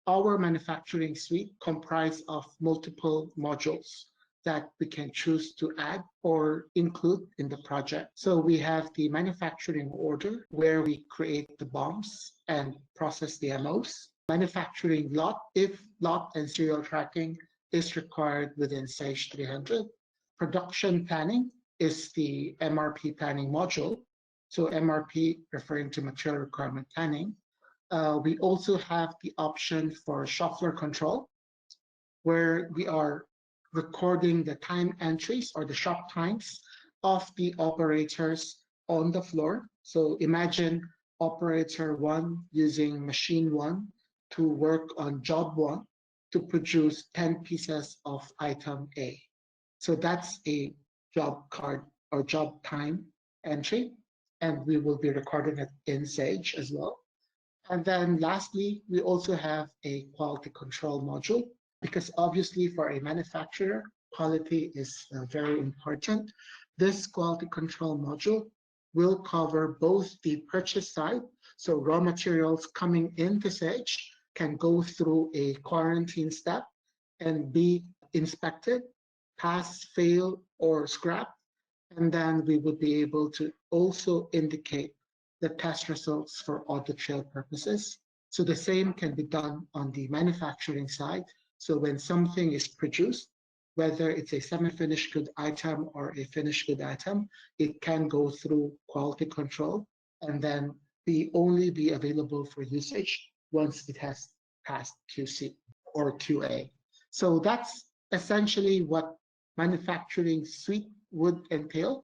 Our manufacturing suite comprises of multiple modules that we can choose to add or include in the project. So we have the manufacturing order where we create the BOMs and process the MOs. Manufacturing lot, if lot and serial tracking is required within Sage 300. Production planning is the MRP planning module. So MRP referring to material requirement planning. We also have the option for shop floor control, where we are recording the time entries or the shop times of the operators on the floor. So imagine operator 1 using machine 1 to work on job 1 to produce 10 pieces of item A. So that's a job card or job time entry, and we will be recording it in Sage as well. And then lastly, we also have a quality control module, because obviously for a manufacturer, quality is very important. This quality control module will cover both the purchase side, so raw materials coming into Sage can go through a quarantine step and be inspected, pass, fail, or scrap, and then we would be able to also indicate the test results for audit trail purposes. So the same can be done on the manufacturing side. So when something is produced, whether it's a semi-finished good item or a finished good item, it can go through quality control and then only be available for usage once it has passed QC or QA. So that's essentially what manufacturing suite would entail.